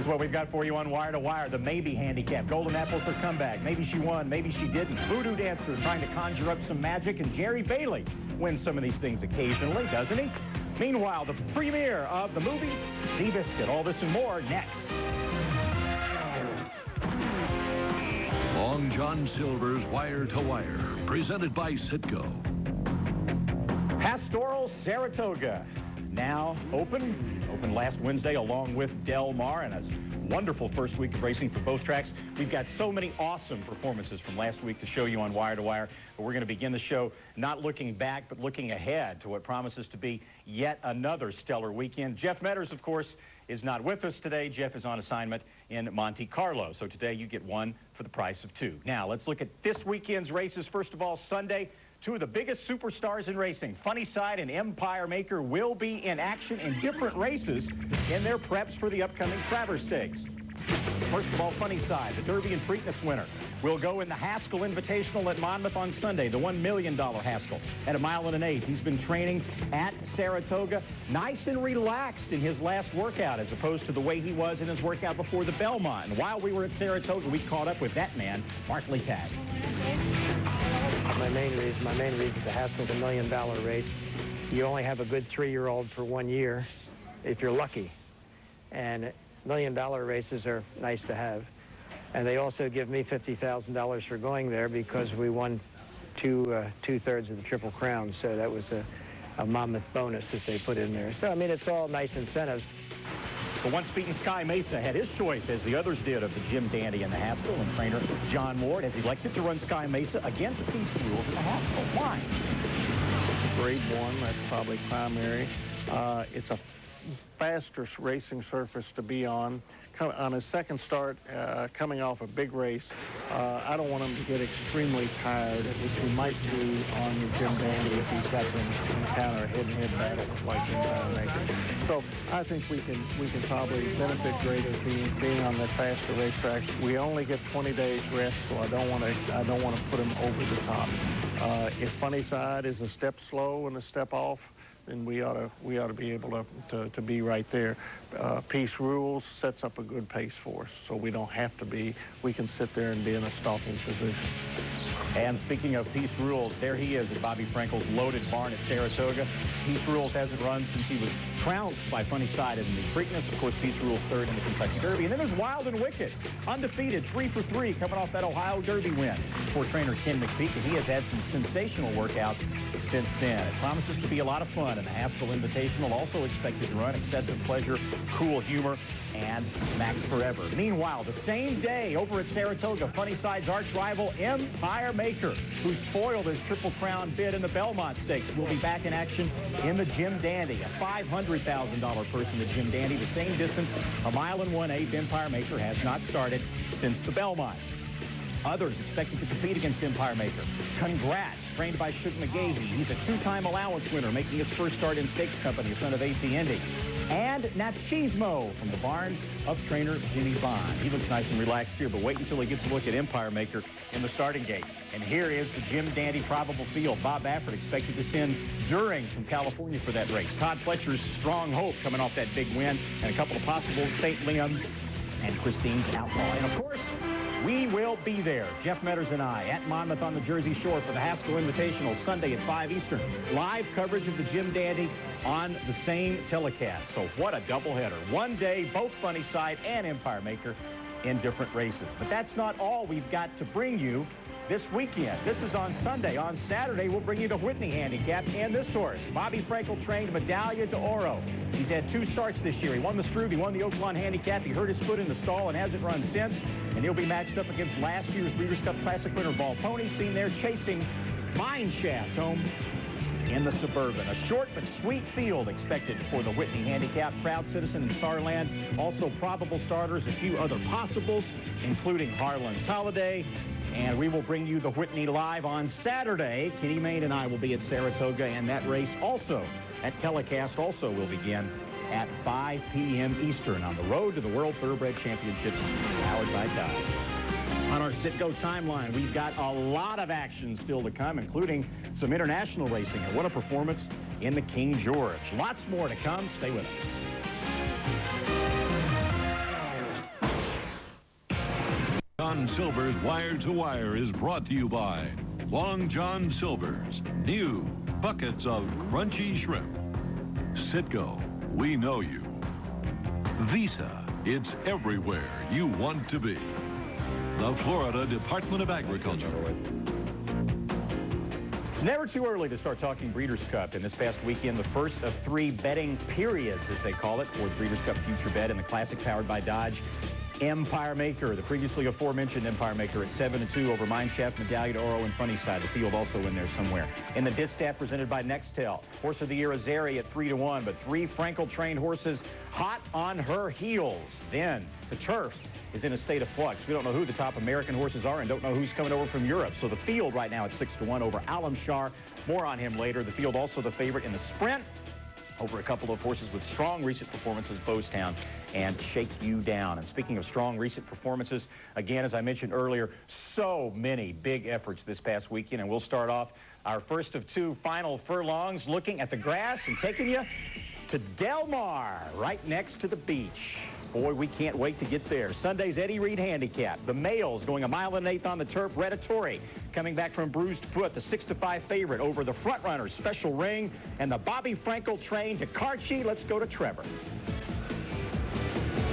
Here's what we've got for you on Wire to Wire. The maybe handicap. Golden Apples for comeback. Maybe she won, maybe she didn't. Voodoo Dancer trying to conjure up some magic, and Jerry Bailey wins some of these things occasionally, doesn't he? Meanwhile, the premiere of the movie Seabiscuit. All this and more next. Long John Silver's Wire to Wire, presented by Citgo. Pastoral Saratoga, now opened last Wednesday along with Del Mar, and a wonderful first week of racing for both tracks. We've got so many awesome performances from last week to show you on Wire to Wire, but we're going to begin the show not looking back, but looking ahead to what promises to be yet another stellar weekend. Jeff Metters, of course, is not with us today. Jeff is on assignment in Monte Carlo, so today you get one for the price of two. Now, let's look at this weekend's races. First of all, Sunday, two of the biggest superstars in racing, Funny Cide and Empire Maker, will be in action in different races in their preps for the upcoming Travers Stakes. First of all, Funny Cide, the Derby and Preakness winner, will go in the Haskell Invitational at Monmouth on Sunday, the $1 million Haskell at 1 1/8 miles. He's been training at Saratoga, nice and relaxed in his last workout, as opposed to the way he was in his workout before the Belmont. And while we were at Saratoga, we caught up with that man, Mark Letag. My main reason the Haskell's $1 million race. You only have a good 3-year-old for 1 year, if you're lucky. And $1 million races are nice to have. And they also give me $50,000 for going there because we won two-thirds of the Triple Crown. So that was a Monmouth bonus that they put in there. So, I mean, it's all nice incentives. The once beaten Sky Mesa had his choice, as the others did, of the Jim Dandy and the Haskell, and trainer John Ward has elected to run Sky Mesa against Peace Rules in the Haskell. Why? It's a grade 1. That's probably primary. It's a faster racing surface to be on. On his second start, coming off a big race, I don't want him to get extremely tired, which he might do on the Jim Dandy if he's got to encounter a head-to-head battle like Empire Maker. So I think we can probably benefit greatly being on that faster racetrack. We only get 20 days rest, so I don't want to put him over the top. If Funny Cide is a step slow and a step off, then we ought to be able to be right there. Peace Rules sets up a good pace for us, so we don't have to be. We can sit there and be in a stalking position. And speaking of Peace Rules, there he is at Bobby Frankel's loaded barn at Saratoga. Peace Rules hasn't run since he was trounced by Funny Cide in the Preakness. Of course, Peace Rules third in the Kentucky Derby. And then there's Wild and Wicked, undefeated, 3 for 3, coming off that Ohio Derby win for trainer Ken McPeak, and he has had some sensational workouts since then. It promises to be a lot of fun, and the Haskell Invitational also expected to run Excessive Pleasure, Cool Humor, and Max Forever. Meanwhile, the same day over at Saratoga, Funny Cide's arch rival Empire Maker, who spoiled his Triple Crown bid in the Belmont Stakes, will be back in action in the Jim Dandy, a $500,000 purse in the Jim Dandy, the same distance, 1 1/8 miles. Empire Maker has not started since the Belmont. Others expected to compete against Empire Maker. Congrats, trained by Shug McGahee. He's a 2-time allowance winner, making his first start in Stakes Company, a son of A.P. Indy. And Nachismo from the barn of trainer Jimmy Bond. He looks nice and relaxed here, but wait until he gets a look at Empire Maker in the starting gate. And here is the Jim Dandy probable field. Bob Baffert expected to send During from California for that race. Todd Fletcher's Strong Hope coming off that big win, and a couple of possibles, St. Liam and Christine's Outlaw. And of course, we will be there, Jeff Metters and I, at Monmouth on the Jersey Shore for the Haskell Invitational Sunday at 5 Eastern. Live coverage of the Jim Dandy on the same telecast. So what a doubleheader. One day, both Funny Cide and Empire Maker in different races. But that's not all we've got to bring you this weekend. This is on Sunday. On Saturday, we'll bring you the Whitney Handicap and this horse. Bobby Frankel trained Medaglia d'Oro. He's had 2 starts this year. He won the Strood, he won the Oaklawn Handicap. He hurt his foot in the stall and hasn't run since. And he'll be matched up against last year's Breeders' Cup Classic winner Ball Pony, seen there chasing Mineshaft home in the Suburban. A short but sweet field expected for the Whitney Handicap. Proud Citizen and Starland. Also probable starters, a few other possibles, including Harlan's Holiday. And we will bring you the Whitney live on Saturday. Kitty Mayne and I will be at Saratoga, and that race also, that telecast also will begin at 5 p.m. Eastern on the road to the World Thoroughbred Championships, powered by Dodge. On our Citgo timeline, we've got a lot of action still to come, including some international racing. And what a performance in the King George. Lots more to come. Stay with us. John Silver's Wire to Wire is brought to you by Long John Silver's new buckets of crunchy shrimp. Citgo, we know you. Visa, it's everywhere you want to be. The Florida Department of Agriculture. It's never too early to start talking Breeders' Cup. And this past weekend, the first of 3 betting periods, as they call it, for the Breeders' Cup Future Bet in the Classic powered by Dodge. Empire Maker, the previously aforementioned Empire Maker, at 7-2 over Mineshaft, Medallion Oro, and Funnyside. The field also in there somewhere. In the distaff presented by Nextel, Horse of the Year Azeri at 3-1, but 3 Frankel-trained horses hot on her heels. Then the turf is in a state of flux. We don't know who the top American horses are and don't know who's coming over from Europe. So the field right now at 6-1 over Alamshar. More on him later. The field also the favorite in the sprint over a couple of horses with strong recent performances, Bostown and Shake You Down. And speaking of strong recent performances, again, as I mentioned earlier, so many big efforts this past weekend. And we'll start off our first of 2 final furlongs looking at the grass and taking you to Del Mar, right next to the beach. Boy, we can't wait to get there. Sunday's Eddie Reed Handicap. The males going 1 1/8 on the turf. Redditori coming back from bruised foot, the 6-5 favorite over the front runners, Special Ring, and the Bobby Frankel trained DeCarchi. Let's go to Trevor.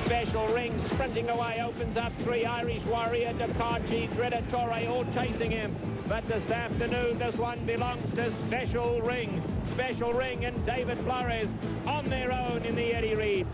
Special Ring sprinting away, opens up 3. Irish Warrior, DeCarchi, Redditori all chasing him. But this afternoon, this one belongs to Special Ring. Special Ring and David Flores on their own in the Eddie Reed.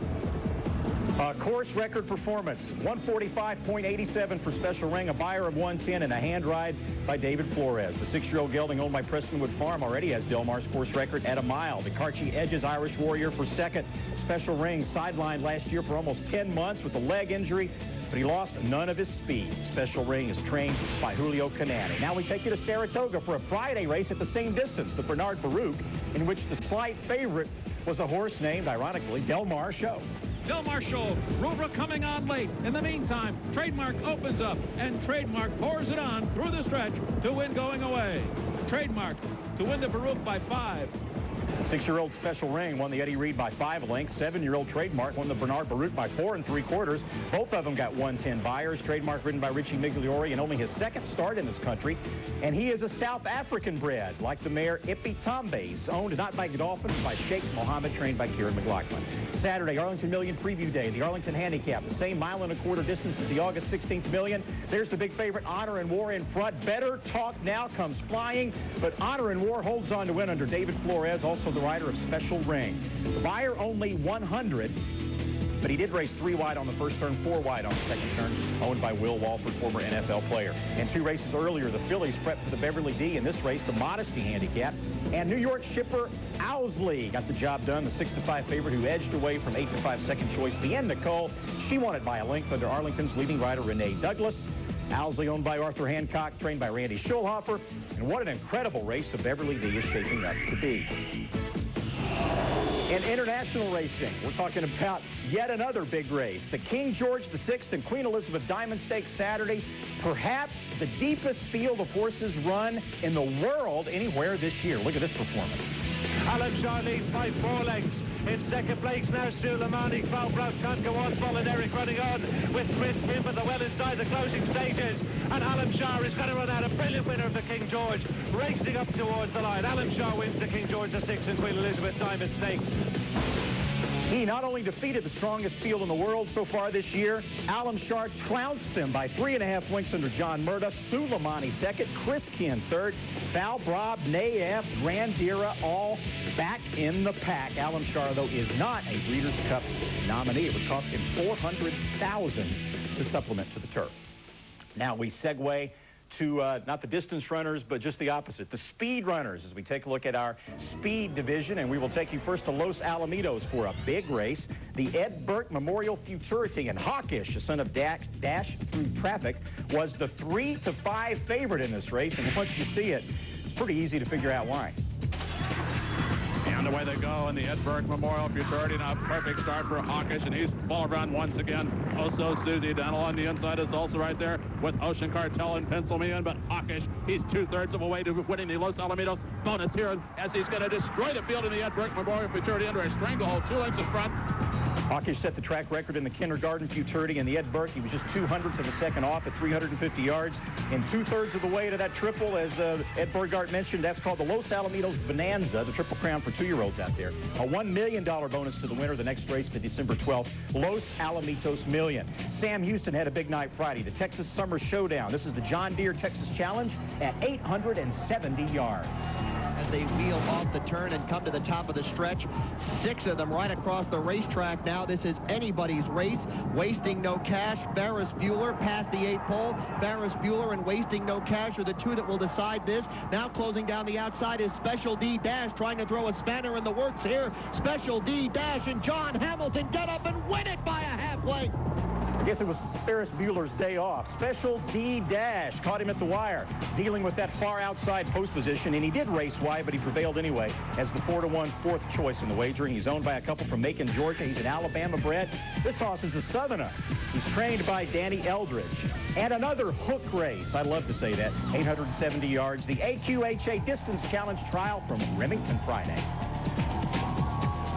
Course record performance, 145.87 for Special Ring, a buyer of 110, and a hand ride by David Flores. The 6-year-old gelding owned by Prestonwood Farm already has Del Mar's course record at 1 mile. DeCarchi edges Irish Warrior for second. Special Ring sidelined last year for almost 10 months with a leg injury, but he lost none of his speed. Special Ring is trained by Julio Canani. Now we take you to Saratoga for a Friday race at the same distance, the Bernard Baruch, in which the slight favorite was a horse named, ironically, Del Mar Show. Del Mar Show, Rover coming on late. In the meantime, Trademark opens up, and Trademark pours it on through the stretch to win going away. Trademark to win the Baruch by 5. 6-year-old Special Ring won the Eddie Reed by 5 lengths. 7-year-old Trademark won the Bernard Baruch by 4 3/4. Both of them got 110 buyers. Trademark ridden by Richie Migliori in only his 2nd start in this country. And he is a South African bred, like the mare Ipitambe, owned not by Godolphin, but by Sheikh Mohammed, trained by Kieran McLaughlin. Saturday, Arlington Million Preview Day, the Arlington Handicap, the same 1 1/4 distance as the August 16th Million. There's the big favorite, Honor and War, in front. Better Talk Now comes flying, but Honor and War holds on to win under David Flores, also the rider of Special Ring. The buyer only 100, but he did race 3 wide on the first turn, 4 wide on the second turn, owned by Will Walford, former NFL player. And 2 races earlier, the fillies prepped for the Beverly D. In this race, the Modesty Handicap. And New York shipper Owsley got the job done, the 6-5 favorite who edged away from 8-5 second choice Bien Nicole. She won it by a length under Arlington's leading rider, Renee Douglas. Owsley owned by Arthur Hancock, trained by Randy Schulhofer. And what an incredible race the Beverly D is shaping up to be. In international racing, we're talking about yet another big race. The King George VI and Queen Elizabeth Diamond Stakes Saturday. Perhaps the deepest field of horses run in the world anywhere this year. Look at this performance. Alamshar leads by 4 lengths. In second place now, Suleimani. Falbrough can't go on. Paul and Eric running on with Chris Bimber. They're well inside the closing stages. And Alamshar is going to run out. A brilliant winner of the King George, racing up towards the line. Alamshar wins the King George VI and Queen Elizabeth Diamond Stakes. He not only defeated the strongest field in the world so far this year, Alamshar trounced them by 3.5 lengths under John Murda. Suleimani second, Chris Ken third, Falbrough, Naef, Grandira all back in the pack. Alamshar, though, is not a Breeders' Cup nominee. It would cost him $400,000 to supplement to the turf. Now we segue to not the distance runners, but just the opposite, the speed runners, as we take a look at our speed division. And we will take you first to Los Alamitos for a big race. The Ed Burke Memorial Futurity, and Hawkish, the son of Dash Through Traffic, was the 3-5 favorite in this race. And once you see it, it's pretty easy to figure out why. And away they go in the Ed Burke Memorial Futurity. Now perfect start for Hawkish, and he's full around once again. Also Susie Dennell on the inside is also right there with Ocean Cartel and Pencil Me In, but Hawkish, he's 2/3 of a way to winning the Los Alamitos bonus here as he's going to destroy the field in the Ed Burke Memorial Futurity under a stranglehold, 2 lengths in front. Hawkish set the track record in the kindergarten futurity, and the Ed Burke, he was just 2/100ths of a second off at 350 yards. And 2/3 of the way to that triple, as Ed Burgart mentioned, that's called the Los Alamitos Bonanza, the Triple Crown for 2-year-olds out there. A $1 million bonus to the winner. The next race to December 12th, Los Alamitos Million. Sam Houston had a big night Friday. The Texas Summer Showdown. This is the John Deere Texas Challenge at 870 yards. As they wheel off the turn and come to the top of the stretch, 6 of them right across the racetrack now. This is anybody's race. Wasting No Cash, Ferris Bueller past the 8th pole. Ferris Bueller and Wasting No Cash are the 2 that will decide this. Now closing down the outside is Special D Dash, trying to throw a spanner in the works here. Special D Dash and John Hamilton get up and win it by a half length. I guess it was Ferris Bueller's day off. Special D Dash caught him at the wire, dealing with that far outside post position, and he did race wide, but he prevailed anyway as the 4-to-1 fourth choice in the wagering. He's owned by a couple from Macon, Georgia. He's an Alabama bred. This horse is a Southerner. He's trained by Danny Eldridge. And another hook race, I love to say that, 870 yards, the AQHA Distance Challenge Trial from Remington Friday.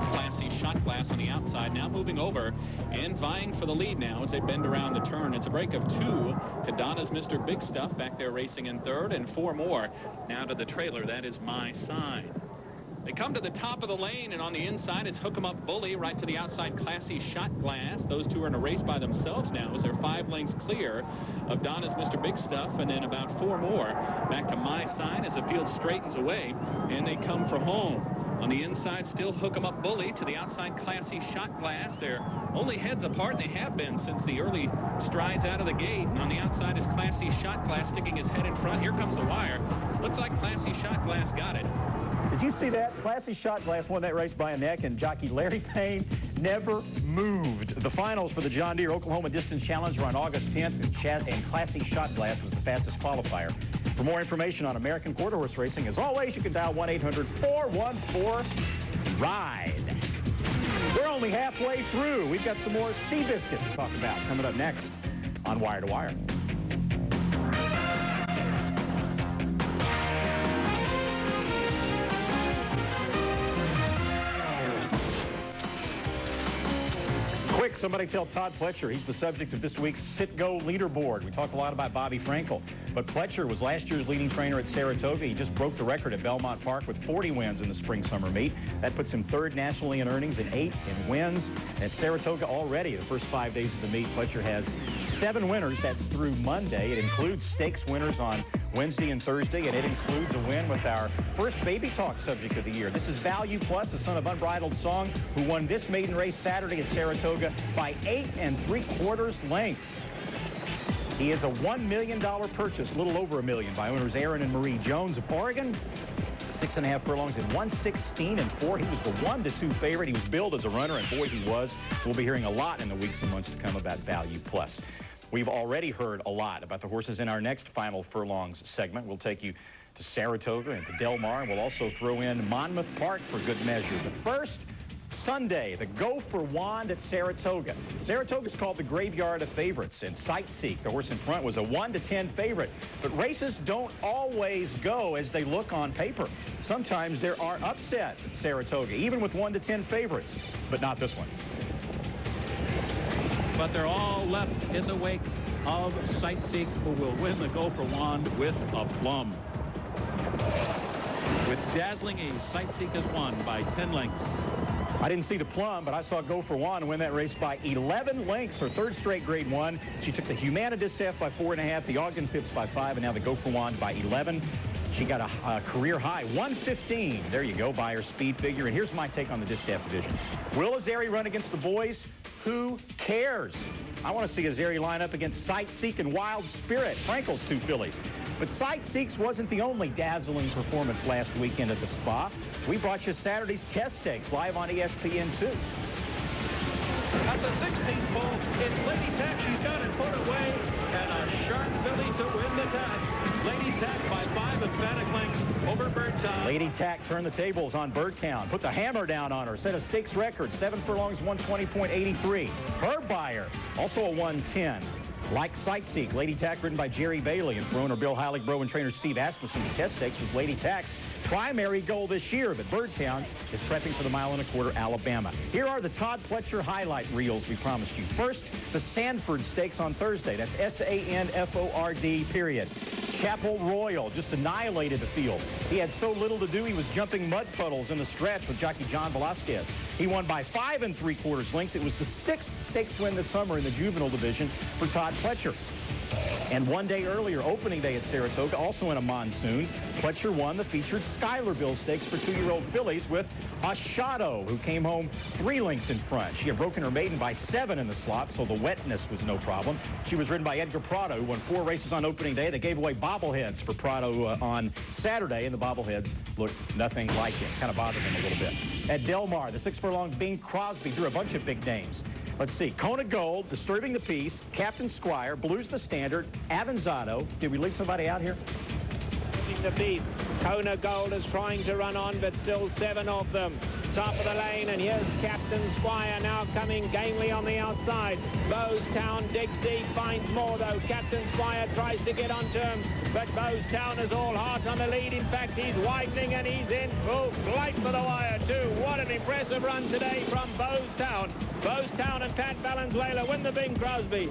Classy shot glass on the outside, now moving over and vying for the lead now as they bend around the turn. It's a break of 2 to Donna's Mr. Big Stuff back there racing in 3rd, and 4 more now to the trailer. That is My Sign. They come to the top of the lane, and on the inside it's Hook 'em Up Bully, right to the outside Classy Shot Glass. Those 2 are in a race by themselves now as they're 5 lengths clear of Donna's Mr. Big Stuff, and then about 4 more back to My Sign as the field straightens away and they come for home. On the inside, still Hook 'em Up Bully. To the outside, Classy Shot Glass. They're only heads apart, and they have been since the early strides out of the gate. And on the outside is Classy Shot Glass sticking his head in front. Here comes the wire. Looks like Classy Shot Glass got it. Did you see that? Classy Shot Glass won that race by a neck, and jockey Larry Payne never moved. The finals for the John Deere Oklahoma Distance Challenge are on August 10th, and Classy Shot Glass was the fastest qualifier. For more information on American Quarter Horse Racing, as always, you can dial 1-800-414-RIDE. We're only halfway through. We've got some more Seabiscuit to talk about coming up next on Wire to Wire. Quick, somebody tell Todd Pletcher he's the subject of this week's Sit-Go leaderboard. We talked a lot about Bobby Frankel, but Pletcher was last year's leading trainer at Saratoga. He just broke the record at Belmont Park with 40 wins in the spring-summer meet. That puts him 3rd nationally in earnings and 8 in wins. At Saratoga already, the first 5 days of the meet, Pletcher has 7 winners. That's through Monday. It includes stakes winners on Wednesday and Thursday, and it includes a win with our first Baby Talk subject of the year. This is Value Plus, the son of Unbridled Song, who won this maiden race Saturday at Saratoga by 8 3/4 lengths. He is a $1 million purchase, a little over $1 million, by owners Aaron and Marie Jones of Oregon. 6.5 furlongs in 1:16.4. He was the 1-2 favorite. He was billed as a runner, and boy, he was. We'll be hearing a lot in the weeks and months to come about Value Plus. We've already heard a lot about the horses in our next Final Furlongs segment. We'll take you to Saratoga and to Del Mar, and we'll also throw in Monmouth Park for good measure. But first, Sunday, the Go for Wand at Saratoga. Saratoga's called the graveyard of favorites, and Sightseek, the horse in front, was a 1-10 favorite. But races don't always go as they look on paper. Sometimes there are upsets at Saratoga, even with 1-10 favorites, but not this one. But they're all left in the wake of Sightseek, who will win the Go for Wand with aplomb. With dazzling ease, Sightseek has won by 10 lengths. I didn't see the plum, but I saw Go for Wand win that race by 11 lengths, her 3rd straight Grade 1. She took the Humana Distaff by 4.5, the Ogden Phipps by 5, and now the Go for Wand by 11. She got a career high, 1:15. There you go, by her speed figure. And here's my take on the Distaff division. Will Azeri run against the boys? Who cares? I want to see Azeri line up against Sightseek and Wild Spirit, Frankel's 2 fillies. But Sightseek's wasn't the only dazzling performance last weekend at the Spa. We brought you Saturday's test stakes live on ESPN2. At the 16th pole, it's Lady Tack. She's got it put away, and a sharp filly to win the task. Lady Tack by 5 emphatic lengths over Birdtown. Lady Tack turned the tables on Birdtown, put the hammer down on her, set a stakes record, 7 furlongs, 120.83. Her buyer, also a 110. Like Sightseek, Lady Tack, ridden by Jerry Bailey, and for owner Bill Heilig, Bro, and trainer Steve Asmussen, the test stakes was Lady Tack's primary goal this year, but Birdtown is prepping for the mile and a quarter Alabama. Here are the Todd Pletcher highlight reels we promised you. First, the Sanford Stakes on Thursday. That's S-A-N-F-O-R-D, period. Chapel Royal just annihilated the field. He had so little to do, he was jumping mud puddles in the stretch with jockey John Velasquez. He won by 5 3/4 lengths. It was the 6th stakes win this summer in the juvenile division for Todd Pletcher. And one day earlier, opening day at Saratoga, also in a monsoon, Pletcher won the featured Schuylerville Stakes for 2-year-old fillies with Ashado, who came home 3 lengths in front. She had broken her maiden by 7 in the slop, so the wetness was no problem. She was ridden by Edgar Prado, who won 4 races on opening day. They gave away bobbleheads for Prado on Saturday, and the bobbleheads looked nothing like him. Kind of bothered him a little bit. At Del Mar, the 6-furlong Bing Crosby drew a bunch of big names. Let's see. Kona Gold, Disturbing the Peace, Captain Squire, Blues the Standard, Avanzado. Did we leave somebody out here? The beat. Kona Gold is trying to run on, but still 7 of them. Top of the lane, and here's Captain Squire now coming gamely on the outside. Bowstown digs deep, finds more though. Captain Squire tries to get onto him, but Bowstown is all heart on the lead. In fact, he's widening and he's in full flight for the wire too. What an impressive run today from Bowstown. Bowstown and Pat Valenzuela win the Bing Crosby.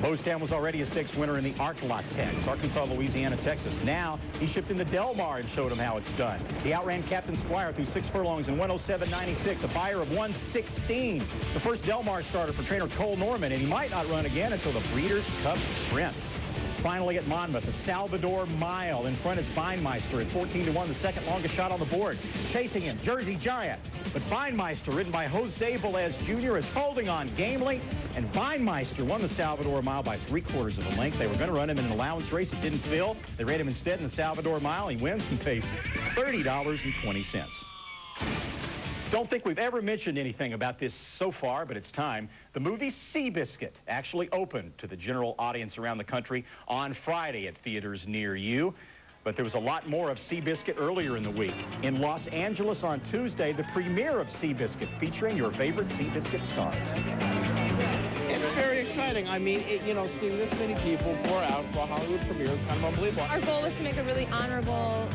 Bowstown was already a stakes winner in the Arklatex, Arkansas, Louisiana, Texas. Now he shipped into Del Mar and showed him how it's done. He outran Captain Squire through 6 furlongs in 107.96, a buyer of 116. The first Del Mar starter for trainer Cole Norman, and he might not run again until the Breeders' Cup Sprint. Finally at Monmouth, the Salvador Mile. In front is Feinmeister at 14-1, the second longest shot on the board. Chasing him, Jersey Giant. But Feinmeister, ridden by Jose Velez Jr., is holding on gamely. And Feinmeister won the Salvador Mile by 3/4 of a length. They were going to run him in an allowance race. It didn't fill. They ran him instead in the Salvador Mile. He wins and pays $30.20. Don't think we've ever mentioned anything about this so far, but it's time. The movie Seabiscuit actually opened to the general audience around the country on Friday at theaters near you. But there was a lot more of Seabiscuit earlier in the week. In Los Angeles on Tuesday, the premiere of Seabiscuit featuring your favorite Seabiscuit stars. It's very exciting. I mean, seeing this many people pour out for a Hollywood premiere is kind of unbelievable. Our goal was to make a really honorable,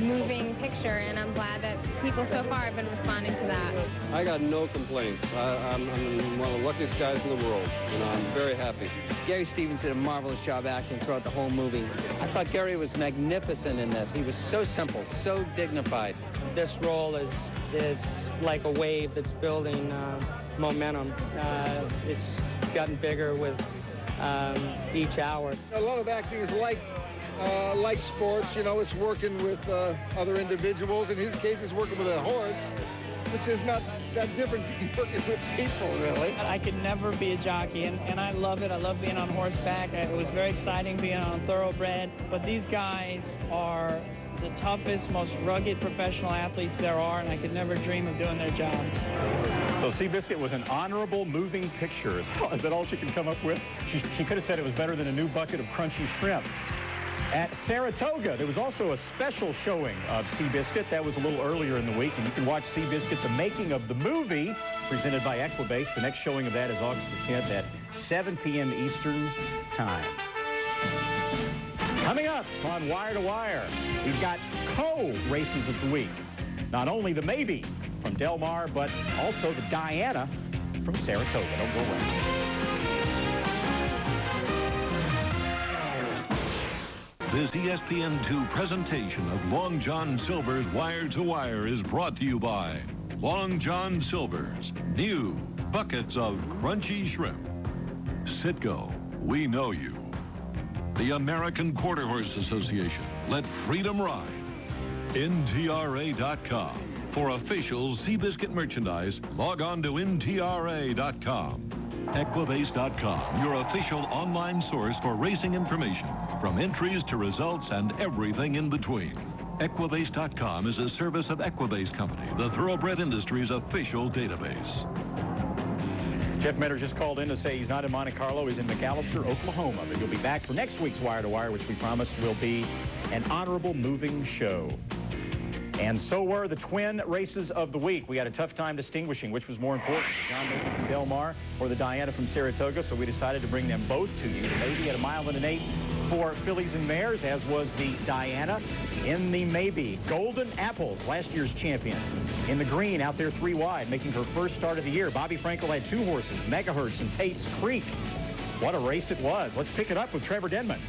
moving picture, and I'm glad that people so far have been responding to that. I got no complaints. I'm one of the luckiest guys in the world, and I'm very happy. Gary Stevens did a marvelous job acting throughout the whole movie. I thought Gary was magnificent in this. He was so simple, so dignified. This role is like a wave that's building momentum. It's gotten bigger with each hour. A lot of acting is like sports, it's working with other individuals. In his case, it's working with a horse, which is not that different from working with people, really. I could never be a jockey, and I love it. I love being on horseback. It was very exciting being on Thoroughbred, but these guys are the toughest, most rugged professional athletes there are, and I could never dream of doing their job. So Seabiscuit was an honorable moving picture. Is that all she could come up with? She could have said it was better than a new bucket of crunchy shrimp. At Saratoga, there was also a special showing of Seabiscuit. That was a little earlier in the week, and you can watch Seabiscuit, the making of the movie, presented by Equibase. The next showing of that is August the 10th at 7 p.m. Eastern Time. Coming up on Wire to Wire, we've got co-races of the week. Not only the Maybe from Del Mar, but also the Diana from Saratoga. Don't go away. This ESPN2 presentation of Long John Silver's Wire to Wire is brought to you by Long John Silver's new buckets of crunchy shrimp. Citgo, we know you. The American Quarter Horse Association, let freedom ride. NTRA.com. For official Seabiscuit merchandise, log on to NTRA.com. Equibase.com, your official online source for racing information, from entries to results and everything in between. Equibase.com is a service of Equibase Company, the thoroughbred industry's official database. Jeff Metter just called in to say he's not in Monte Carlo. He's in McAlester, Oklahoma. But he'll be back for next week's Wire to Wire, which we promise will be an honorable moving show. And so were the twin races of the week. We had a tough time distinguishing which was more important, the John Maybe from Del Mar or the Diana from Saratoga, so we decided to bring them both to you. The Maybe at 1 1/8, for fillies and mares, as was the Diana. In the maybe, Golden Apples, last year's champion. In the green, out there 3 wide, making her first start of the year. Bobby Frankel had 2 horses, Megahertz and Tate's Creek. What a race it was. Let's pick it up with Trevor Denman.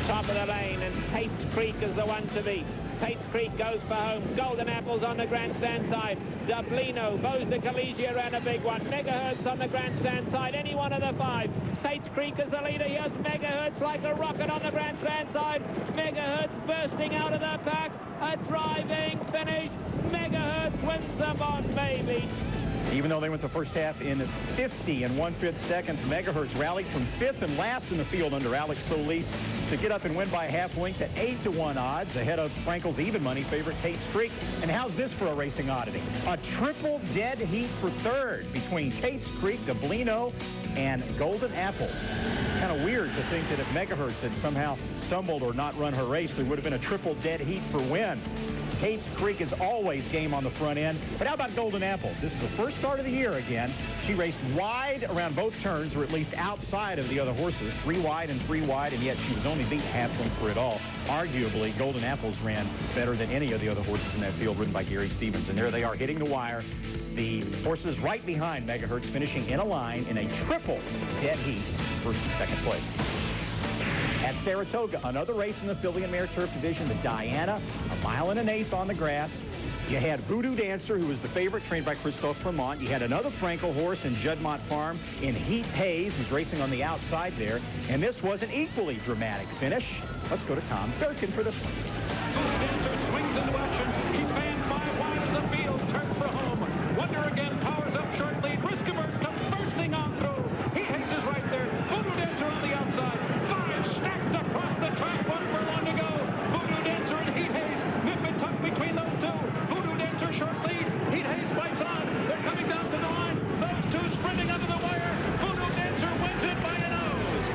Top of the lane, and Tate's Creek is the one to beat. Tate's Creek goes for home. Golden Apples on the grandstand side. Dublino, Bose de Collegia ran a big one. Megahertz on the grandstand side. Any one of the 5. Tate's Creek is the leader. Here's Megahertz like a rocket on the grandstand side. Megahertz bursting out of the pack. A driving finish. Megahertz wins the bond, maybe. Even though they went the first half in 50 and 1/5 seconds, Megahertz rallied from 5th and last in the field under Alex Solis to get up and win by a half length at 8-1 odds ahead of Frankel's even money favorite Tate's Creek. And how's this for a racing oddity? A triple dead heat for 3rd between Tate's Creek, Dublino, and Golden Apples. It's kind of weird to think that if Megahertz had somehow stumbled or not run her race, there would have been a triple dead heat for win. Tate's Creek is always game on the front end. But how about Golden Apples? This is the first start of the year again. She raced wide around both turns, or at least outside of the other horses, 3 wide and 3 wide, and yet she was only beat half length for it all. Arguably, Golden Apples ran better than any of the other horses in that field, ridden by Gary Stevens. And there they are, hitting the wire. The horses right behind Megahertz finishing in a line in a triple dead heat for 2nd place. At Saratoga, another race in the filly and mare turf division, the Diana, 1 mile and 1/8 on the grass. You had Voodoo Dancer, who was the favorite, trained by Christophe Clement. You had another Frankel horse in Juddmonte Farm in Heat Hayes, who's racing on the outside there. And this was an equally dramatic finish. Let's go to Tom Durkin for this one. Voodoo Dancer swings into action. She's fanned 5 wide as the field turns for home. Wonder again powers up short lead. Risk Averse comes bursting on through. Heat Hayes is right there. Voodoo Dancer on the outside. 5 stacked across the track. 1 furlong to go. Voodoo Dancer and Heat Hayes nip and tuck between those 2. Voodoo Dancer short lead. Heat Hayes fights on. They're coming down to the line. Those 2 sprinting under the wire. Voodoo Dancer wins it by a nose.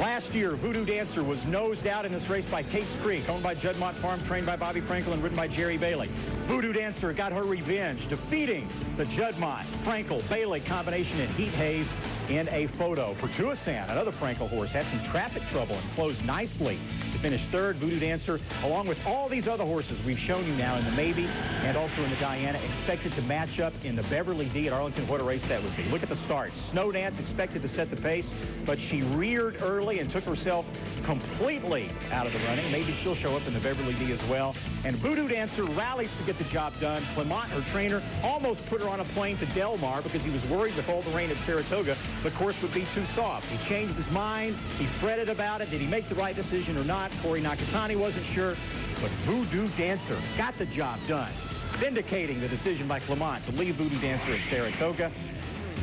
Last year, Voodoo Dancer was nosed out in this race by Tate's Creek, owned by Juddmonte Farm, trained by Bobby Frankel, and ridden by Jerry Bailey. Voodoo Dancer got her revenge, defeating the Juddmonte, Frankel, Bailey combination in Heat Hayes in a photo. Pertuisan, another Frankel horse, had some traffic trouble and closed nicely to finish 3rd. Voodoo Dancer, along with all these other horses we've shown you now in the Maybe and also in the Diana, expected to match up in the Beverly D at Arlington. What a race that would be. Look at the start. Snow Dance expected to set the pace, but she reared early and took herself completely out of the running. Maybe she'll show up in the Beverly D as well. And Voodoo Dancer rallies to get the job done. Clement, her trainer, almost put her on a plane to Del Mar because he was worried with all the rain at Saratoga the course would be too soft. He changed his mind. He fretted about it. Did he make the right decision or not? Corey Nakatani wasn't sure. But Voodoo Dancer got the job done, vindicating the decision by Clement to leave Voodoo Dancer at Saratoga.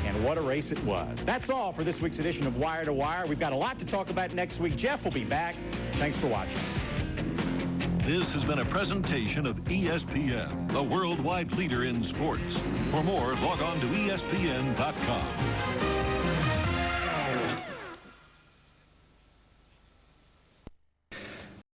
And what a race it was. That's all for this week's edition of Wire to Wire. We've got a lot to talk about next week. Jeff will be back. Thanks for watching. This has been a presentation of ESPN, the worldwide leader in sports. For more, log on to ESPN.com.